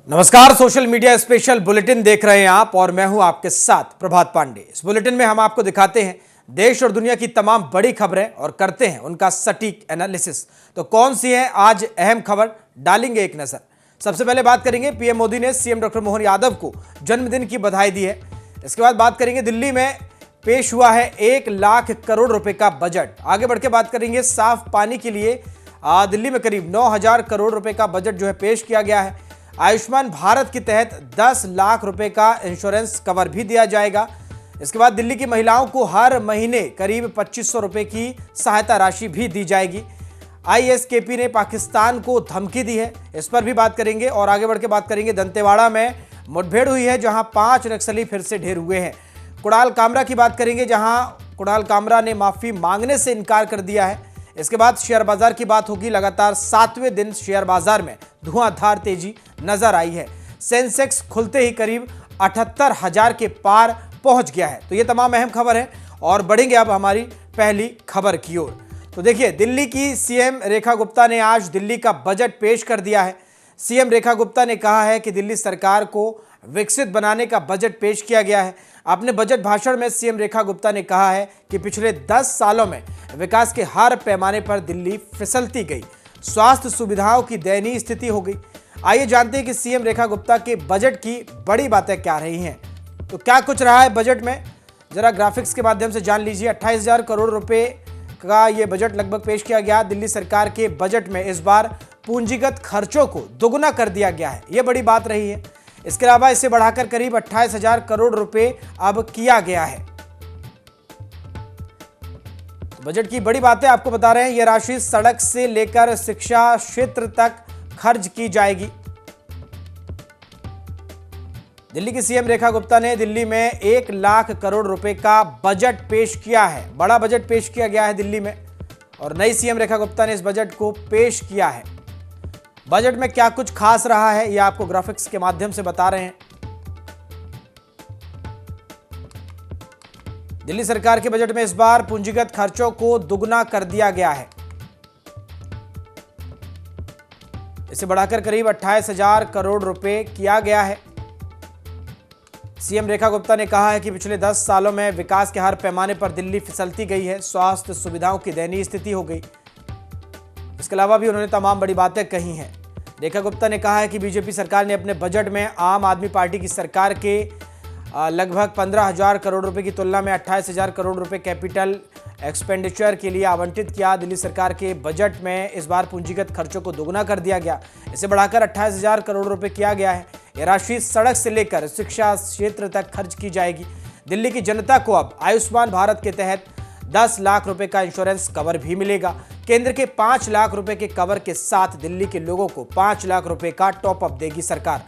नमस्कार, social media special bulletin देख रहे हैं आप और मैं हूं आपके साथ प्रभात पांडे। इस बुलेटिन में हम आपको दिखाते हैं देश और दुनिया की तमाम बड़ी खबरें और करते हैं उनका सटीक एनालिसिस। तो कौन सी है आज अहम खबर, डालेंगे एक नजर। सबसे पहले बात करेंगे पीएम मोदी ने सीएम डॉक्टर मोहन यादव को जन्मदिन की बधाई दी है। इसके बाद बात करेंगे दिल्ली में पेश हुआ है 1 लाख करोड़ रुपए का बजट। आगे बढ़ के बात करेंगे साफ पानी के लिए दिल्ली में करीब 9,000 करोड़ रुपए का बजट जो है पेश किया गया है। आयुष्मान भारत के तहत 10 लाख रुपए का इंश्योरेंस कवर भी दिया जाएगा। इसके बाद दिल्ली की महिलाओं को हर महीने करीब 2500 रुपए की सहायता राशि भी दी जाएगी। आईएसकेपी ने पाकिस्तान को धमकी दी है, इस पर भी बात करेंगे। और आगे बढ़ के बात करेंगे दंतेवाड़ा में मुठभेड़ हुई है जहां 5 नक्सली फिर से ढेर हुए हैं। कुणाल कामरा की बात करेंगे जहां कुणाल कामरा ने माफी मांगने से इनकार कर दिया है। इसके बाद शेयर बाजार की बात होगी। लगातार 7वें दिन शेयर बाजार में धुआंधार तेजी नजर आई है। सेंसेक्स खुलते ही करीब 78,000 के पार पहुंच गया है। तो ये तमाम अहम खबर है और बढ़ेंगे अब हमारी पहली खबर की ओर। तो देखिए, दिल्ली की सीएम रेखा गुप्ता ने आज दिल्ली का बजट पेश कर दिया है। सीएम रेखा गुप्ता ने कहा है कि दिल्ली सरकार को विकसित बनाने का बजट पेश किया गया है। अपने बजट भाषण में सीएम रेखा गुप्ता ने कहा है कि पिछले 10 सालों में विकास के हर पैमाने पर दिल्ली फिसलती गई, स्वास्थ्य सुविधाओं की दयनीय स्थिति हो गई। आइए जानते हैं कि सीएम रेखा गुप्ता के बजट की बड़ी बातें क्या रही हैं। तो क्या कुछ रहा है बजट में, जरा ग्राफिक्स के माध्यम से जान लीजिए। 28,000 करोड़ रुपए का ये बजट लगभग पेश किया गया। दिल्ली सरकार के बजट में इस बार पूंजीगत खर्चों को दोगुना कर दिया गया है, ये बड़ी बात रही है। इसके अलावा इसे बढ़ाकर करीब 28,000 करोड़ रुपए अब किया गया है। बजट की बड़ी बातें आपको बता रहे हैं। यह राशि सड़क से लेकर शिक्षा क्षेत्र तक खर्च की जाएगी। दिल्ली की सीएम रेखा गुप्ता ने दिल्ली में 1 लाख करोड़ रुपए का बजट पेश किया है। बड़ा बजट पेश किया गया है दिल्ली में और नई सीएम रेखा गुप्ता ने इस बजट को पेश किया है। बजट में क्या कुछ खास रहा है यह आपको ग्राफिक्स के माध्यम से बता रहे हैं। दिल्ली सरकार के बजट में इस बार पूंजीगत खर्चों को दुगना कर दिया गया है। इसे बढ़ाकर करीब 28,000 करोड़ रुपए किया गया है। सीएम रेखा गुप्ता ने कहा है कि पिछले 10 सालों में विकास के हर पैमाने पर दिल्ली फिसलती गई है, स्वास्थ्य सुविधाओं की दयनीय स्थिति हो गई। इसके अलावा भी उन्होंने तमाम बड़ी बातें कही हैं। रेखा गुप्ता ने कहा है कि बीजेपी सरकार ने अपने बजट में आम आदमी पार्टी की सरकार के लगभग 15,000 करोड़ रुपए की तुलना में 28,000 करोड़ रुपए कैपिटल एक्सपेंडिचर के लिए आवंटित किया। दिल्ली सरकार के बजट में इस बार पूंजीगत खर्चों को दोगुना कर दिया गया, इसे बढ़ाकर 28,000 करोड़ रुपए किया गया है। यह राशि सड़क से लेकर शिक्षा क्षेत्र तक खर्च की जाएगी। दिल्ली की जनता को अब आयुष्मान भारत के तहत 10 लाख रुपए का इंश्योरेंस कवर भी मिलेगा। केंद्र के 5 लाख रुपए के कवर के साथ दिल्ली के लोगों को 5 लाख रुपए का टॉपअप देगी सरकार।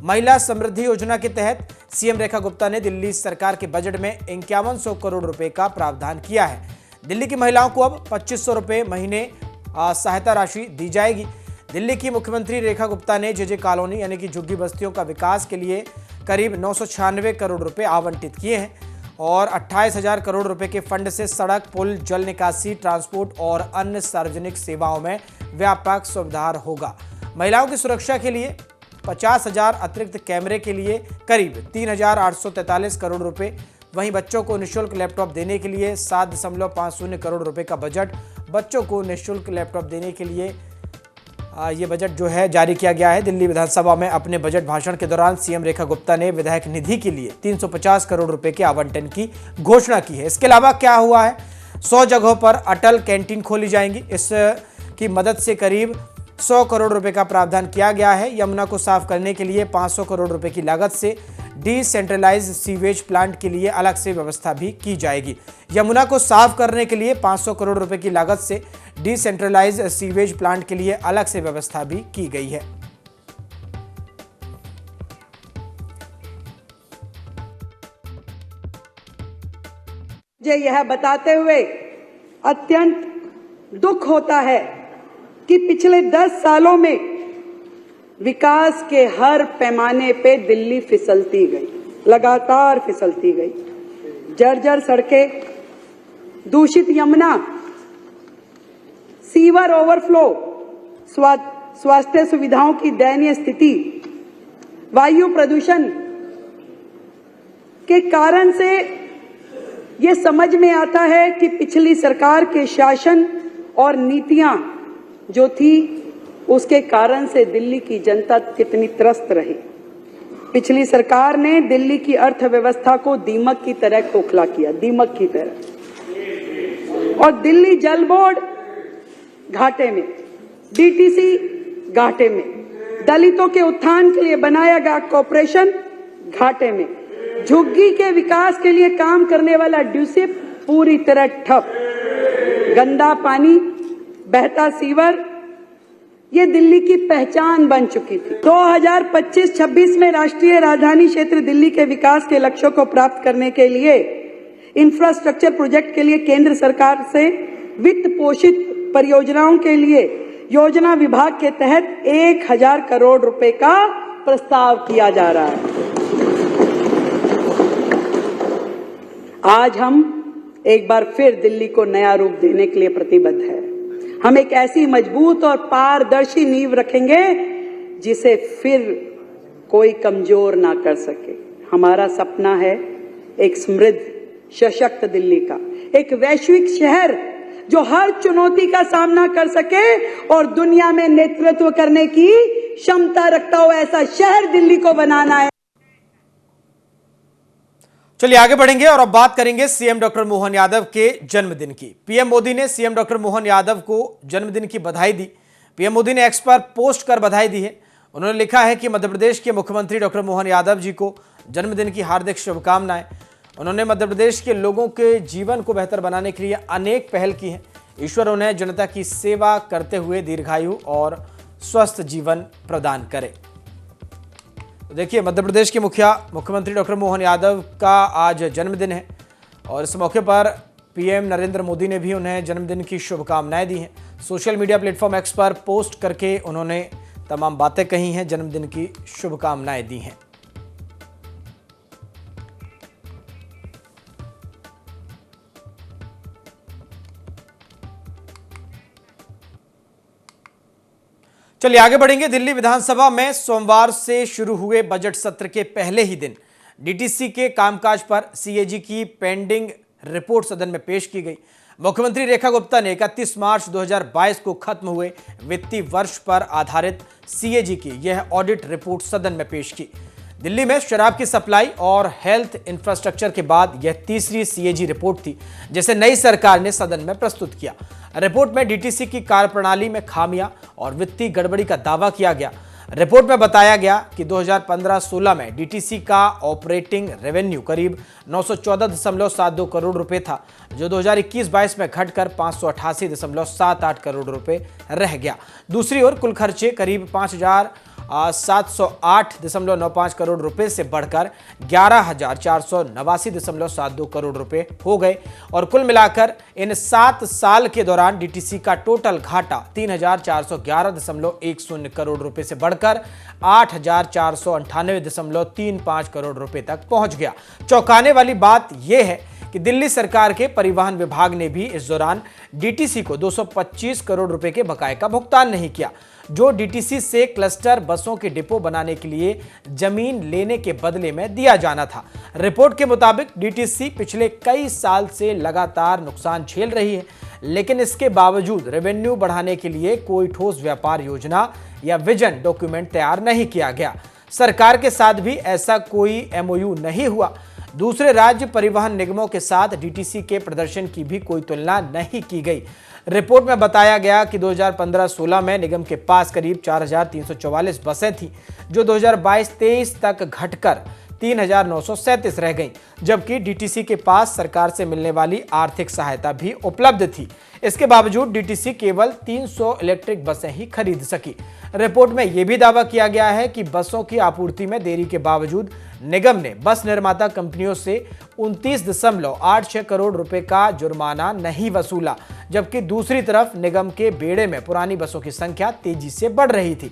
महिला समृद्धि योजना के तहत सीएम रेखा गुप्ता ने दिल्ली सरकार के बजट में 5100 करोड़ रुपए का प्रावधान किया है। दिल्ली की महिलाओं को अब 2500 रुपए महीने सहायता राशि दी जाएगी। दिल्ली की मुख्यमंत्री रेखा गुप्ता ने जेजे कॉलोनी यानी कि झुग्गी बस्तियों का विकास के लिए करीब 996 करोड़ रुपए आवंटित किए हैं और 28,000 करोड़ रुपए के फंड से सड़क, पुल, जल निकासी, ट्रांसपोर्ट और अन्य सार्वजनिक सेवाओं में व्यापक सुधार होगा। महिलाओं की सुरक्षा के लिए 50,000 अतिरिक्त कैमरे के लिए करीब 3,843 करोड़ रुपए। वहीं बच्चों को निःशुल्क लैपटॉप देने के लिए 7.50 करोड़ रुपए का बजट। बच्चों को निःशुल्क लैपटॉप देने के लिए ये बजट जो है जारी किया गया है। दिल्ली विधानसभा में अपने बजट भाषण के दौरान सीएम रेखा गुप्ता ने विधायक निधि के लिए 350 करोड़ रुपए के आवंटन की घोषणा की है। इसके अलावा क्या हुआ है, 100 जगहों पर अटल कैंटीन खोली जाएंगी। इसकी मदद से करीब 100 करोड़ रुपए का प्रावधान किया गया है। यमुना को साफ करने के लिए 500 करोड़ रुपए की लागत से डिसेंट्रलाइज सीवेज प्लांट के लिए अलग से व्यवस्था भी की जाएगी। यमुना को साफ करने के लिए 500 करोड़ रुपए की लागत से डिसेंट्रलाइज सीवेज प्लांट के लिए अलग से व्यवस्था भी की गई है। मुझे यह बताते हुए अत्यंत दुख होता है कि पिछले 10 सालों में विकास के हर पैमाने पे दिल्ली फिसलती गई, लगातार फिसलती गई। जर्जर सड़कें, दूषित यमुना, सीवर ओवरफ्लो, स्वास्थ्य सुविधाओं की दयनीय स्थिति, वायु प्रदूषण के कारण से ये समझ में आता है कि पिछली सरकार के शासन और नीतियां जो थी उसके कारण से दिल्ली की जनता कितनी त्रस्त रही। पिछली सरकार ने दिल्ली की अर्थव्यवस्था को दीमक की तरह खोखला किया, दीमक की तरह। और दिल्ली जल बोर्ड घाटे में, डीटीसी घाटे में, दलितों के उत्थान के लिए बनाया गया कॉर्पोरेशन घाटे में, झुग्गी के विकास के लिए काम करने वाला ड्यूसिप पूरी तरह ठप, गंदा पानी, बहता सीवर, ये दिल्ली की पहचान बन चुकी थी। 2025-26 में राष्ट्रीय राजधानी क्षेत्र दिल्ली के विकास के लक्ष्यों को प्राप्त करने के लिए इंफ्रास्ट्रक्चर प्रोजेक्ट के लिए केंद्र सरकार से वित्त पोषित परियोजनाओं के लिए योजना विभाग के तहत 1000 करोड़ रुपए का प्रस्ताव किया जा रहा है। आज हम एक बार फिर दिल्ली को नया रूप देने के लिए प्रतिबद्ध है। हम एक ऐसी मजबूत और पारदर्शी नींव रखेंगे जिसे फिर कोई कमजोर ना कर सके। हमारा सपना है एक समृद्ध, सशक्त दिल्ली का, एक वैश्विक शहर जो हर चुनौती का सामना कर सके और दुनिया में नेतृत्व करने की क्षमता रखता हो, ऐसा शहर दिल्ली को बनाना है। चलिए आगे बढ़ेंगे और अब बात करेंगे सीएम डॉक्टर मोहन यादव के जन्मदिन की। पीएम मोदी ने सीएम डॉक्टर मोहन यादव को जन्मदिन की बधाई दी। पीएम मोदी ने एक्स पर पोस्ट कर बधाई दी है। उन्होंने लिखा है कि मध्य प्रदेश के मुख्यमंत्री डॉक्टर मोहन यादव जी को जन्मदिन की हार्दिक शुभकामनाएं। उन्होंने मध्य प्रदेश के लोगों के जीवन को बेहतर बनाने के लिए अनेक पहल की हैं। ईश्वर उन्हें जनता की सेवा करते हुए दीर्घायु और स्वस्थ जीवन प्रदान करे। देखिए, मध्य प्रदेश के मुख्यमंत्री डॉक्टर मोहन यादव का आज जन्मदिन है और इस मौके पर पीएम नरेंद्र मोदी ने भी उन्हें जन्मदिन की शुभकामनाएं दी हैं। सोशल मीडिया प्लेटफॉर्म एक्स पर पोस्ट करके उन्होंने तमाम बातें कही हैं, जन्मदिन की शुभकामनाएं दी हैं। चलिए आगे बढ़ेंगे। दिल्ली विधानसभा में सोमवार से शुरू हुए बजट सत्र के पहले ही दिन डीटीसी के कामकाज पर सीएजी की पेंडिंग रिपोर्ट सदन में पेश की गई। मुख्यमंत्री रेखा गुप्ता ने 31 मार्च 2022 को खत्म हुए वित्तीय वर्ष पर आधारित सीएजी की यह ऑडिट रिपोर्ट सदन में पेश की। दिल्ली में शराब की सप्लाई और हेल्थ इंफ्रास्ट्रक्चर के बाद यह तीसरी सीएजी रिपोर्ट थी जिसे नई सरकार ने सदन में प्रस्तुत किया। रिपोर्ट में डीटीसी की कार्यप्रणाली में खामियां और वित्तीय गड़बड़ी का दावा किया गया। रिपोर्ट में बताया गया कि 2015-16 में डीटीसी का ऑपरेटिंग रेवेन्यू करीब 914.72 करोड़ रुपए था, जो 2021-22 में घटकर 588.78 करोड़ रुपए रह गया। दूसरी ओर कुल खर्चे करीब 5,708.95 करोड़ रुपए से बढ़कर 11,489.72 करोड़ रुपए हो गए और कुल मिलाकर इन 7 साल के दौरान डीटीसी का टोटल घाटा 3,411.10 करोड़ रुपए से बढ़कर 8,498.35 करोड़ रुपए तक पहुंच गया। चौंकाने वाली बात यह है कि दिल्ली सरकार के परिवहन विभाग ने भी इस दौरान डीटीसी को 225 करोड़ रुपए के बकाये का भुगतान नहीं किया, जो डीटीसी से क्लस्टर बसों के डिपो बनाने के लिए जमीन लेने के बदले में दिया जाना था। रिपोर्ट के मुताबिक डीटीसी पिछले कई साल से लगातार नुकसान झेल रही है, लेकिन इसके बावजूद रेवेन्यू बढ़ाने के लिए कोई ठोस व्यापार योजना या विजन डॉक्यूमेंट तैयार नहीं किया गया। सरकार के साथ भी ऐसा कोई एमओयू नहीं हुआ। दूसरे राज्य परिवहन निगमों के साथ डीटीसी के प्रदर्शन की भी कोई तुलना नहीं की गई। रिपोर्ट में बताया गया कि 2015-16 में निगम के पास करीब 4,344 बसें थीं, जो 2022-23 तक घटकर 3,937 रह गईं, जबकि डीटीसी के पास सरकार से मिलने वाली आर्थिक सहायता भी उपलब्ध थी। इसके बावजूद डीटीसी केवल 300 इलेक्ट्रिक बसें ही खरीद सकी। रिपोर्ट में यह भी दावा किया गया है कि बसों की आपूर्ति में देरी के बावजूद निगम ने बस निर्माता कंपनियों से 29.86 करोड़ रुपए का जुर्माना नहीं वसूला, जबकि दूसरी तरफ निगम के बेड़े में पुरानी बसों की संख्या तेजी से बढ़ रही थी।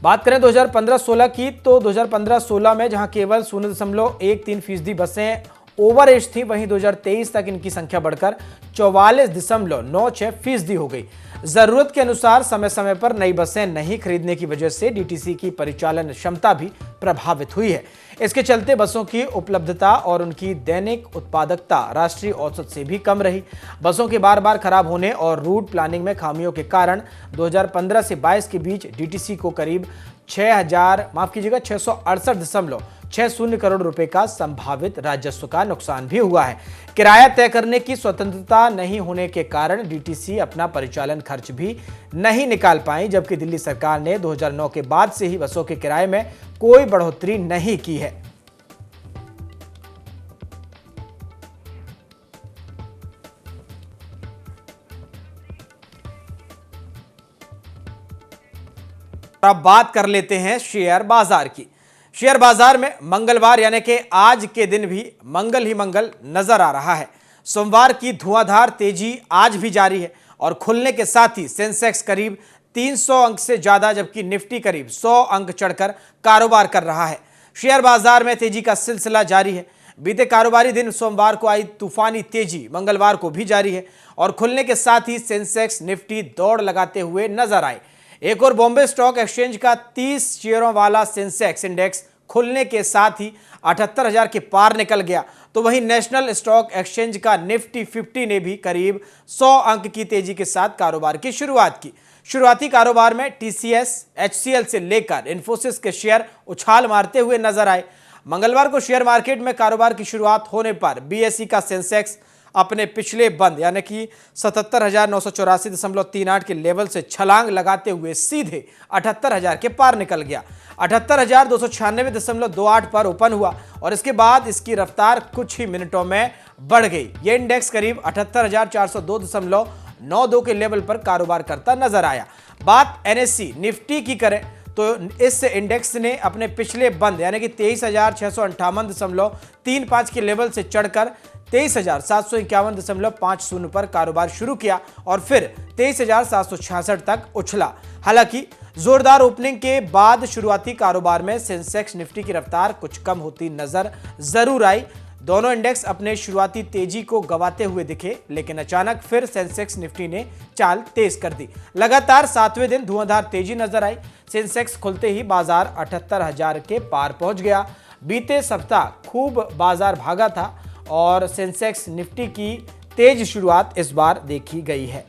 बात करें 2015-16 की, तो 2015-16 में जहां केवल 0.13% बसें ओवर एज थी, वहीं 2023 तक इनकी संख्या बढ़कर 44.96% हो गई। जरूरत के अनुसार समय समय पर नई बसें नहीं खरीदने की वजह से डीटीसी की परिचालन क्षमता भी प्रभावित हुई है। इसके चलते बसों की उपलब्धता और उनकी दैनिक उत्पादकता राष्ट्रीय औसत से भी कम रही। बसों के बार बार खराब होने और रूट प्लानिंग में खामियों के कारण 2015 से 22 के बीच डीटीसी को करीब 668.60 करोड़ रुपए का संभावित राजस्व का नुकसान भी हुआ है। किराया तय करने की स्वतंत्रता नहीं होने के कारण डीटीसी अपना परिचालन खर्च भी नहीं निकाल पाई, जबकि दिल्ली सरकार ने 2009 के बाद से ही बसों के किराए में कोई बढ़ोतरी नहीं की है। अब बात कर लेते हैं शेयर बाजार की। शेयर बाजार में मंगलवार यानी कि आज के दिन भी मंगल ही मंगल नजर आ रहा है। सोमवार की धुआंधार तेजी आज भी जारी है और खुलने के साथ ही सेंसेक्स करीब 300 अंक से ज्यादा, जबकि निफ्टी करीब 100 अंक चढ़कर कारोबार कर रहा है। शेयर बाजार में तेजी का सिलसिला जारी है। बीते कारोबारी दिन सोमवार को आई तूफानी तेजी मंगलवार को भी जारी है और खुलने के साथ ही सेंसेक्स निफ्टी दौड़ लगाते हुए नजर आए। एक और बॉम्बे स्टॉक एक्सचेंज का 30 शेयरों वाला सेंसेक्स इंडेक्स खुलने के साथ ही 78,000 के पार निकल गया, तो वहीं नेशनल स्टॉक एक्सचेंज का निफ्टी 50 ने भी करीब 100 अंक की तेजी के साथ कारोबार की शुरुआत की। शुरुआती कारोबार में टीसीएस, एचसीएल से लेकर इन्फोसिस के शेयर उछाल मारते हुए नजर आए। मंगलवार को शेयर मार्केट में कारोबार की शुरुआत होने पर बीएसई का सेंसेक्स अपने पिछले बंद यानी कि 77,984.38 के लेवल से छलांग लगाते हुए सीधे 78,000 के पार निकल गया। 78,296.28 पर ओपन हुआ और इसके बाद इसकी रफ्तार कुछ ही मिनटों में बढ़ गई। यह इंडेक्स करीब 78,402.92 के लेवल पर कारोबार करता नजर आया। बात एनएससी निफ्टी की करें तो इस इंडेक्स ने अपने पिछले बंद यानी कि 23,658.35 के लेवल से चढ़कर 23,751.50 पर कारोबार शुरू किया और फिर 23,766 तक उछला। हालांकि जोरदार ओपनिंग के बाद शुरुआती कारोबार में सेंसेक्स निफ्टी की रफ्तार कुछ कम होती नजर जरूर आई। दोनों इंडेक्स अपने शुरुआती तेजी को गंवाते हुए दिखे, लेकिन अचानक फिर सेंसेक्स निफ्टी ने चाल तेज कर दी। लगातार 7वें दिन धुआंधार तेजी नजर आई। सेंसेक्स खुलते ही बाजार 78,000 के पार पहुंच गया। बीते सप्ताह खूब बाजार भागा था और सेंसेक्स निफ्टी की तेज शुरुआत इस बार देखी गई है।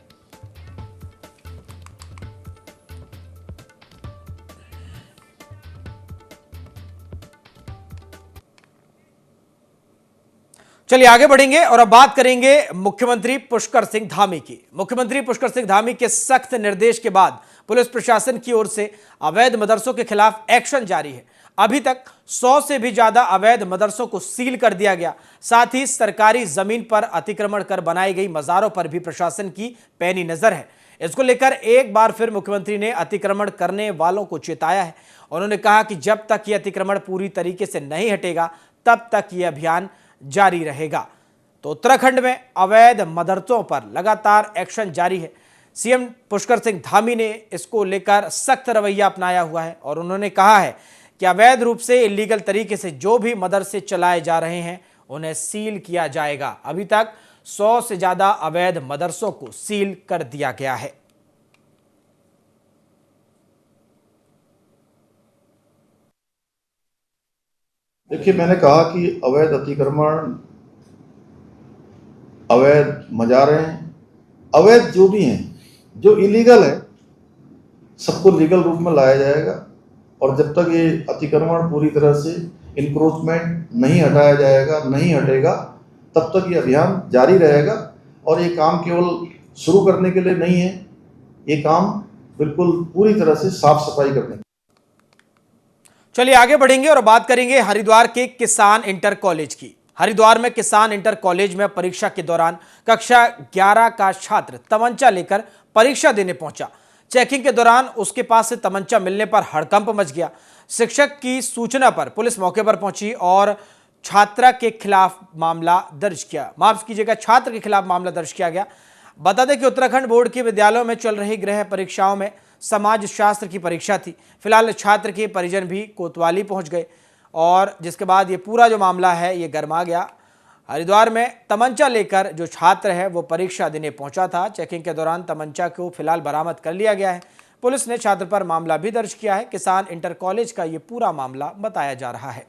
चलिए आगे बढ़ेंगे और अब बात करेंगे मुख्यमंत्री पुष्कर सिंह धामी की। मुख्यमंत्री पुष्कर सिंह धामी के सख्त निर्देश के बाद पुलिस प्रशासन की ओर से अवैध मदरसों के खिलाफ एक्शन जारी है। अभी तक 100 से भी ज्यादा अवैध मदरसों को सील कर दिया गया। साथ ही सरकारी जमीन पर अतिक्रमण कर बनाई गई मजारों पर भी प्रशासन की पैनी नजर है। इसको लेकर एक बार फिर मुख्यमंत्री ने अतिक्रमण करने वालों को चेताया है। उन्होंने कहा कि जब तक यह अतिक्रमण पूरी तरीके से नहीं हटेगा तब तक यह अभियान जारी रहेगा। तो उत्तराखंड में अवैध मदरसों पर लगातार एक्शन जारी है। सीएम पुष्कर सिंह धामी ने इसको लेकर सख्त रवैया अपनाया हुआ है और उन्होंने कहा है कि अवैध रूप से इलीगल तरीके से जो भी मदरसे चलाए जा रहे हैं उन्हें सील किया जाएगा। अभी तक 100 से ज्यादा अवैध मदरसों को सील कर दिया गया है। देखिए, मैंने कहा कि अवैध अतिक्रमण, अवैध मजारें, अवैध जो भी हैं, जो इलीगल है, सबको लीगल रूप में लाया जाएगा। और जब तक ये अतिक्रमण पूरी तरह से इंक्रोचमेंट नहीं हटाया जाएगा, नहीं हटेगा, तब तक ये अभियान जारी रहेगा। और ये काम केवल शुरू करने के लिए नहीं है, ये काम बिल्कुल पूरी तरह से साफ सफाई करने। चलिए आगे बढ़ेंगे और बात करेंगे हरिद्वार के किसान इंटर कॉलेज की। हरिद्वार में किसान इंटर कॉलेज में परीक्षा के दौरान कक्षा 11 का छात्र तमंचा लेकर परीक्षा देने पहुंचा। चेकिंग के दौरान उसके पास से तमंचा मिलने पर हड़कंप मच गया। शिक्षक की सूचना पर पुलिस मौके पर पहुंची और छात्र के खिलाफ मामला दर्ज किया। माफ कीजिएगा, छात्र के खिलाफ मामला दर्ज किया गया। बता दें कि उत्तराखंड बोर्ड के विद्यालयों में चल रही गृह परीक्षाओं में समाज शास्त्र की परीक्षा थी। फिलहाल छात्र के परिजन भी कोतवाली पहुंच गए और जिसके बाद ये पूरा जो मामला है ये गर्मा गया। हरिद्वार में तमंचा लेकर जो छात्र है वो परीक्षा देने पहुंचा था। चेकिंग के दौरान तमंचा को फिलहाल बरामद कर लिया गया है। पुलिस ने छात्र पर मामला भी दर्ज किया है। किसान इंटर कॉलेज का ये पूरा मामला बताया जा रहा है।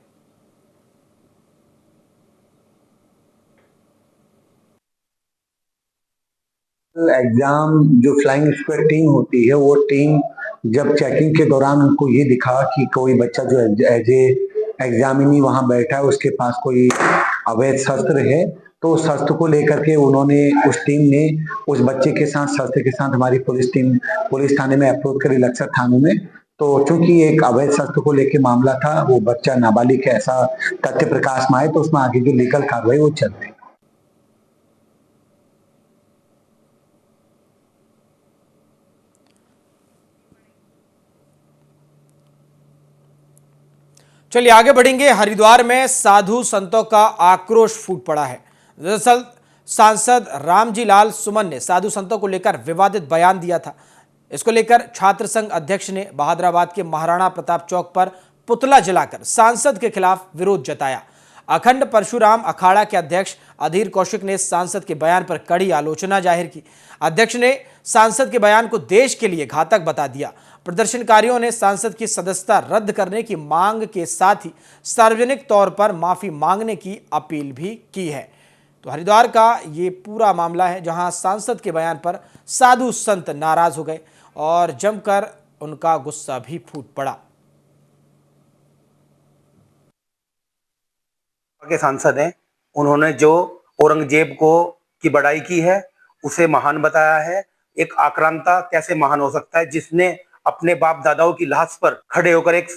एग्जाम जो फ्लाइंग स्क्वाड टीम होती है, वो टीम जब चेकिंग के दौरान उनको ये दिखा कि कोई बच्चा जो एज ए एग्जामिनी वहां बैठा है, उसके पास कोई अवैध शस्त्र है, तो उस शस्त्र को लेकर के उन्होंने उस टीम ने उस बच्चे के साथ शस्त्र के साथ हमारी पुलिस थाने में अप्रोच करी, लक्सर थानों में। तो चूंकि एक अवैध शस्त्र को लेकर मामला था, वो बच्चा नाबालिग है ऐसा तथ्य प्रकाश में आए, तो उसमें आगे जो लीगल कार्रवाई वो चल रही है। चलिए आगे बढ़ेंगे। हरिद्वार में साधु संतों का आक्रोश फूट पड़ा है। दरअसल सांसद रामजी लाल सुमन ने साधु संतों को लेकर विवादित बयान दिया था। इसको लेकर छात्र संघ अध्यक्ष ने बहादुराबाद के महाराणा प्रताप चौक पर पुतला जलाकर सांसद के खिलाफ विरोध जताया। अखंड परशुराम अखाड़ा के अध्यक्ष अधीर कौशिक ने सांसद के बयान पर कड़ी आलोचना जाहिर की। अध्यक्ष ने सांसद के बयान को देश के लिए घातक बता दिया। प्रदर्शनकारियों ने सांसद की सदस्यता रद्द करने की मांग के साथ ही सार्वजनिक तौर पर माफी मांगने की अपील भी की है। तो हरिद्वार का ये पूरा मामला है, जहां सांसद के बयान पर साधु संत नाराज हो गए और जमकर उनका गुस्सा भी फूट पड़ा। के सांसद हैं, उन्होंने जो औरंगजेब को की बड़ाई की है उसे महान बताया है। एक आक्रांता कैसे महान हो सकता है? जिसने अपने बाप दादाओं की लाश पर खड़े होकर एक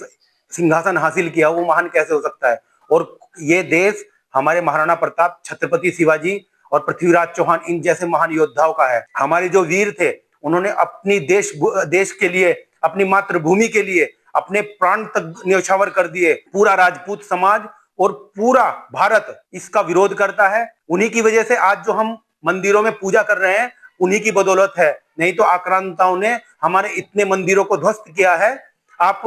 सिंहासन हासिल किया, वो महान कैसे हो सकता है? और ये देश हमारे महाराणा प्रताप, छत्रपति शिवाजी और पृथ्वीराज चौहान, इन जैसे महान योद्धाओं का है। हमारे जो वीर थे, उन्होंने अपनी देश के लिए, अपनी मातृभूमि के लिए अपने प्राण तक न्यौछावर कर दिए। पूरा राजपूत समाज और पूरा भारत इसका विरोध करता है। उन्हीं की वजह से आज जो हम मंदिरों में पूजा कर रहे हैं, उन्हीं की बदौलत है। नहीं तो आक्रांताओं ने हमारे इतने मंदिरों को ध्वस्त किया है। आप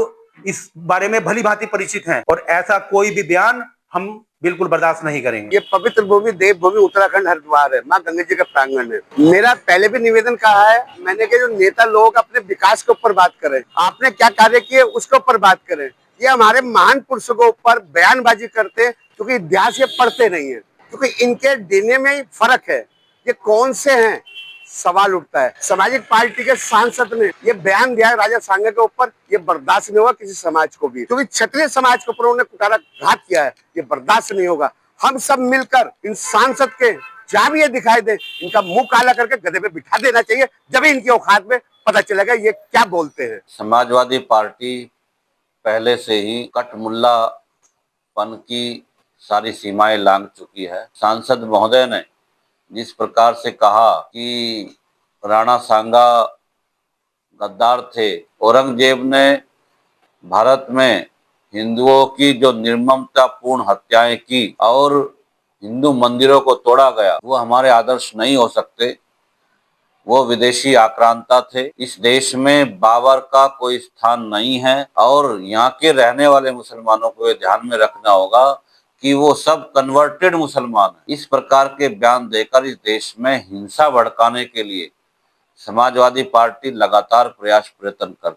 इस बारे में भली भांति परिचित हैं, और ऐसा कोई भी बयान हम बिल्कुल बर्दाश्त नहीं करेंगे। ये पवित्र भूमि, देव भूमि उत्तराखंड हरिद्वार है, माँ गंगा जी का प्रांगण है। मेरा पहले भी निवेदन कहा है मैंने कि जो नेता लोग अपने विकास के ऊपर बात करें, आपने क्या कार्य किए उसके ऊपर बात करें। ये हमारे महान पुरुषों के ऊपर बयानबाजी करते हैं, क्योंकि इतिहास ये पढ़ते नहीं है, क्योंकि इनके डीएनए में फर्क है। ये कौन से हैं, सवाल उठता है। सामाजिक पार्टी के सांसद ने ये बयान दिया है राजा सांगा के ऊपर, ये बर्दाश्त नहीं होगा किसी समाज को भी, क्योंकि क्षत्रिय समाज के ऊपर उन्होंने कुठाराघात किया है, ये बर्दाश्त नहीं होगा। हम सब मिलकर इन सांसद के जहां भी ये दिखाई दे, इनका मुंह काला करके गधे पे बिठा देना चाहिए, जब इनकी औकात में पता चलेगा ये क्या बोलते हैं। समाजवादी पार्टी पहले से ही कटमुल्लापन की सारी सीमाएं लांघ चुकी है। सांसद महोदय ने जिस प्रकार से कहा कि राणा सांगा गद्दार थे, औरंगजेब ने भारत में हिंदुओं की जो निर्ममतापूर्ण हत्याएं की और हिंदू मंदिरों को तोड़ा गया, वो हमारे आदर्श नहीं हो सकते। वो विदेशी आक्रांता थे। इस देश में बाबर का कोई स्थान नहीं है, और यहाँ के रहने वाले मुसलमानों को ये ध्यान में रखना होगा कि वो सब कन्वर्टेड मुसलमान हैं। इस प्रकार के बयान देकर इस देश में हिंसा भड़काने के लिए समाजवादी पार्टी लगातार प्रयत्न करती।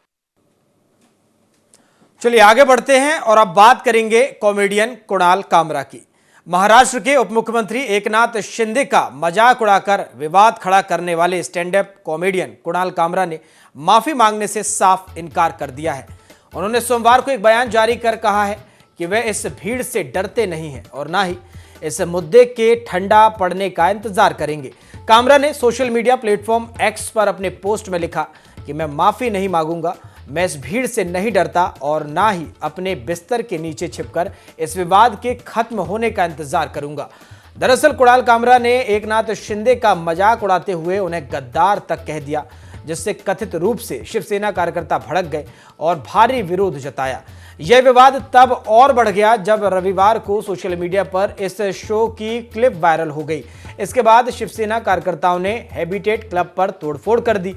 चलिए आगे बढ़ते हैं और अब बात करेंगे कॉमेडियन कुणाल कामरा की। महाराष्ट्र के उप मुख्यमंत्री एकनाथ शिंदे का मजाक उड़ाकर विवाद खड़ा करने वाले stand up comedian Kunal Kamra ने माफी मांगने से साफ इनकार कर दिया है। उन्होंने सोमवार को एक बयान जारी कर कहा है कि वे इस भीड़ से डरते नहीं हैं और ना ही इस मुद्दे के ठंडा पड़ने का इंतजार करेंगे। कामरा ने सोशल मीडिया प्लेटफॉर्म एक्स पर अपने पोस्ट में लिखा कि मैं माफी नहीं मांगूंगा, मैं इस भीड़ से नहीं डरता और ना ही अपने बिस्तर के नीचे छिपकर इस विवाद के खत्म होने का इंतजार करूंगा। दरअसल कुणाल कामरा ने एकनाथ शिंदे का मजाक उड़ाते हुए उन्हें गद्दार तक कह दिया, जिससे कथित रूप से शिवसेना कार्यकर्ता भड़क गए और भारी विरोध जताया। यह विवाद तब और बढ़ गया जब रविवार को सोशल मीडिया पर इस शो की क्लिप वायरल हो गई। इसके बाद शिवसेना कार्यकर्ताओं ने हैबिटेट क्लब पर तोड़फोड़ कर दी।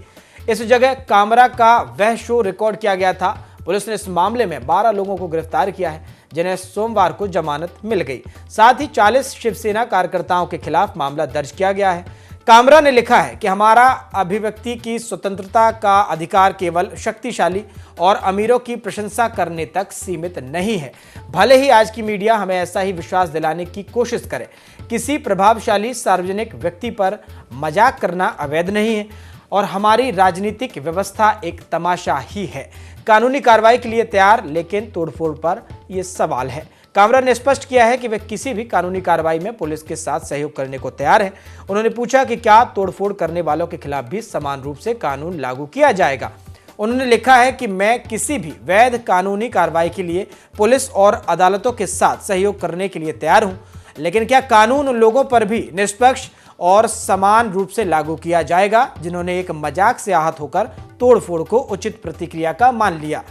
इस जगह कामरा का वह शो रिकॉर्ड किया गया था। पुलिस ने इस मामले में 12 लोगों को गिरफ्तार किया है, जिन्हें सोमवार को जमानत मिल गई। साथ ही 40 शिवसेना कार्यकर्ताओं के खिलाफ मामला दर्ज किया गया है। कामरा ने लिखा है कि हमारा अभिव्यक्ति की स्वतंत्रता का अधिकार केवल शक्तिशाली और अमीरों की प्रशंसा करने तक सीमित नहीं है। भले ही आज की मीडिया हमें ऐसा ही विश्वास दिलाने की कोशिश करे, किसी प्रभावशाली सार्वजनिक व्यक्ति पर मजाक करना अवैध नहीं है और हमारी राजनीतिक व्यवस्था एक तमाशा ही है। कानूनी कार्रवाई के लिए तैयार, लेकिन तोड़फोड़ पर यह सवाल है। कामरा ने स्पष्ट किया है कि वे किसी भी कानूनी कार्रवाई में पुलिस के साथ सहयोग करने को तैयार हैं। उन्होंने पूछा कि क्या तोड़फोड़ करने वालों के खिलाफ भी समान रूप से कानून लागू किया जाएगा। उन्होंने लिखा है कि मैं किसी भी वैध कानूनी कार्रवाई के लिए पुलिस और अदालतों के साथ सहयोग करने के लिए तैयार हूं, लेकिन क्या कानून उन लोगों पर भी निष्पक्ष और समान रूप से लागू किया जाएगा जिन्होंने एक मजाक से आहत होकर तोड़फोड़ को उचित प्रतिक्रिया का मान लिया।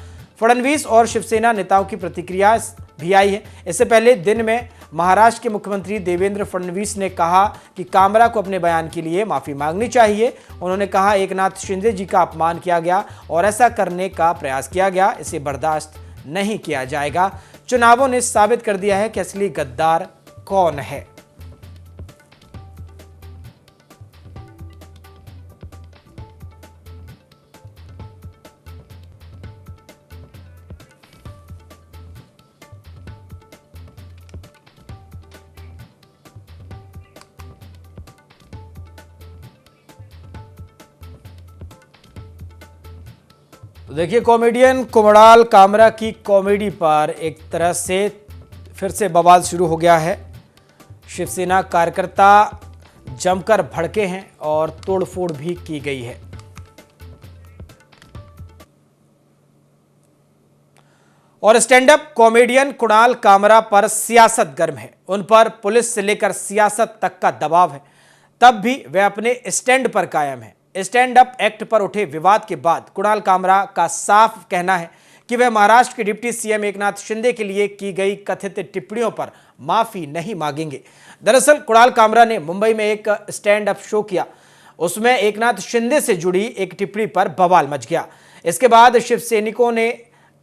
फडणवीस और शिवसेना नेताओं की प्रतिक्रिया भी आई है। इससे पहले दिन में महाराष्ट्र के मुख्यमंत्री देवेंद्र फडणवीस ने कहा कि कामरा को अपने बयान के लिए माफी मांगनी चाहिए। उन्होंने कहा, एकनाथ शिंदे जी का अपमान किया गया और ऐसा करने का प्रयास किया गया, इसे बर्दाश्त नहीं किया जाएगा। चुनावों ने साबित कर दिया है कि असली गद्दार कौन है। तो देखिए, कॉमेडियन कुणाल कामरा की कॉमेडी पर एक तरह से फिर से बवाल शुरू हो गया है। शिवसेना कार्यकर्ता जमकर भड़के हैं और तोड़फोड़ भी की गई है। और stand up comedian Kunal Kamra पर सियासत गर्म है। उन पर पुलिस से लेकर सियासत तक का दबाव है, तब भी वे अपने स्टैंड पर कायम है। स्टैंड अप एक्ट पर उठे विवाद के बाद कुणाल कामरा का साफ कहना है कि वह महाराष्ट्र के डिप्टी सीएम एकनाथ शिंदे के लिए की गई कथित टिप्पणियों पर माफी नहीं मांगेंगे। दरअसल कुणाल कामरा ने मुंबई में एक स्टैंड अप शो किया। उसमें एकनाथ शिंदे से जुड़ी एक टिप्पणी पर बवाल मच गया। इसके बाद शिवसैनिकों ने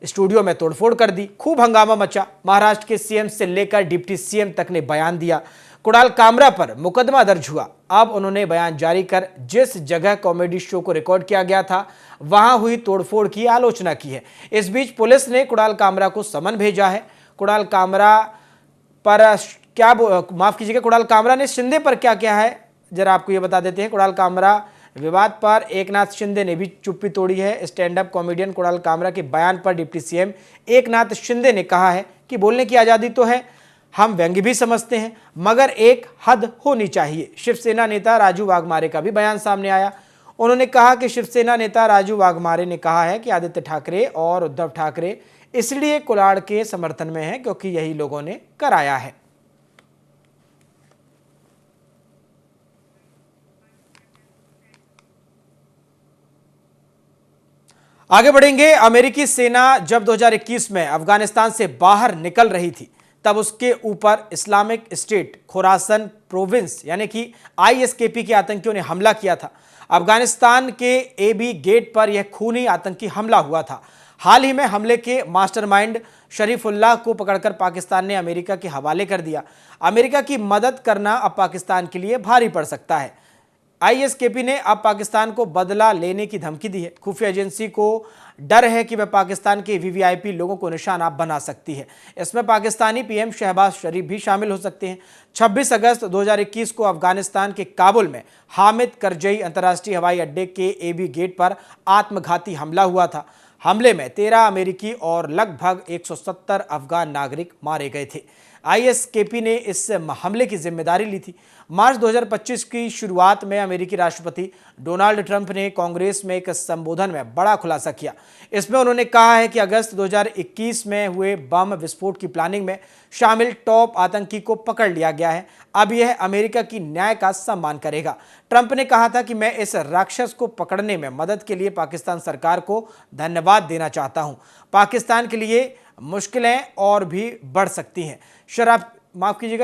स्टूडियो में तोड़फोड़ कर दी, खूब हंगामा मचा। महाराष्ट्र के सीएम से लेकर डिप्टी सीएम तक ने बयान दिया। कुणाल कामरा पर मुकदमा दर्ज हुआ। अब उन्होंने बयान जारी कर जिस जगह कॉमेडी शो को रिकॉर्ड किया गया था वहां हुई तोड़फोड़ की आलोचना की है। इस बीच पुलिस ने कुणाल कामरा को समन भेजा है। कुणाल कामरा पर कुणाल कामरा ने शिंदे पर क्या किया है, जरा आपको ये बता देते हैं। कुणाल कामरा विवाद पर एकनाथ शिंदे ने भी चुप्पी तोड़ी है। Stand up comedian Kunal Kamra के बयान पर डिप्टी सीएम एकनाथ शिंदे ने कहा है कि बोलने की आज़ादी तो है, हम व्यंग्य भी समझते हैं, मगर एक हद होनी चाहिए। शिवसेना नेता राजू वाघमारे का भी बयान सामने आया। उन्होंने कहा कि शिवसेना नेता राजू वाघमारे ने कहा है कि आदित्य ठाकरे और उद्धव ठाकरे इसलिए कुणाल के समर्थन में हैं क्योंकि यही लोगों ने कराया है। आगे बढ़ेंगे। अमेरिकी सेना जब 2021 में अफगानिस्तान से बाहर निकल रही थी, तब उसके ऊपर इस्लामिक स्टेट खोरासन प्रोविंस यानी कि आईएसकेपी के आतंकियों ने हमला किया था। अफगानिस्तान के एबी गेट पर यह खूनी आतंकी हमला हुआ था। हाल ही में हमले के मास्टरमाइंड शरीफुल्लाह को पकड़कर पाकिस्तान ने अमेरिका के हवाले कर दिया। अमेरिका की मदद करना अब पाकिस्तान के लिए भारी पड़ सकता है। आईएसकेपी ने अब पाकिस्तान को बदला लेने की धमकी दी है। खुफिया एजेंसी को डर है कि वह पाकिस्तान के वीवीआईपी लोगों को निशाना बना सकती है। इसमें पाकिस्तानी पीएम शहबाज शरीफ भी शामिल हो सकते हैं। 26 अगस्त 2021 को अफगानिस्तान के काबुल में हामिद करजई अंतर्राष्ट्रीय हवाई अड्डे के एबी गेट पर आत्मघाती हमला हुआ था। हमले में 13 अमेरिकी और लगभग 170 अफगान नागरिक मारे गए थे। आईएसकेपी ने इस हमले की जिम्मेदारी ली थी। मार्च 2025 की शुरुआत में अमेरिकी राष्ट्रपति डोनाल्ड ट्रंप ने कांग्रेस में एक संबोधन में बड़ा खुलासा किया। इसमें उन्होंने कहा है कि अगस्त 2021 में हुए बम विस्फोट की प्लानिंग में शामिल टॉप आतंकी को पकड़ लिया गया है। अब यह अमेरिका की न्याय का सम्मान करेगा। ट्रंप ने कहा था कि मैं इस राक्षस को पकड़ने में मदद के लिए पाकिस्तान सरकार को धन्यवाद देना चाहता हूं। पाकिस्तान के लिए मुश्किलें और भी बढ़ सकती हैं।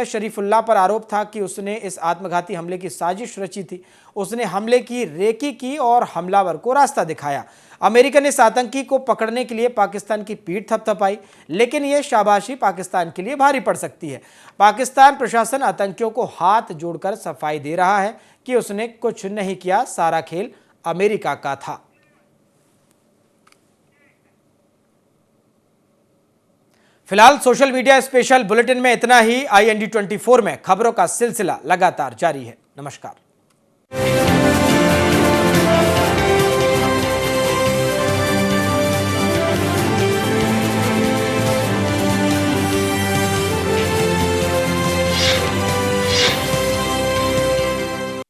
शरीफुल्लाह पर आरोप था कि उसने इस आत्मघाती हमले की साजिश रची थी। उसने हमले की रेकी की और हमलावर को रास्ता दिखाया। अमेरिका ने इस आतंकी को पकड़ने के लिए पाकिस्तान की पीठ थपथपाई, लेकिन यह शाबाशी पाकिस्तान के लिए भारी पड़ सकती है। पाकिस्तान प्रशासन आतंकियों को हाथ जोड़कर सफाई दे रहा है कि उसने कुछ नहीं किया, सारा खेल अमेरिका का था। फिलहाल सोशल मीडिया स्पेशल बुलेटिन में इतना ही। IND 24 में खबरों का सिलसिला लगातार जारी है। नमस्कार।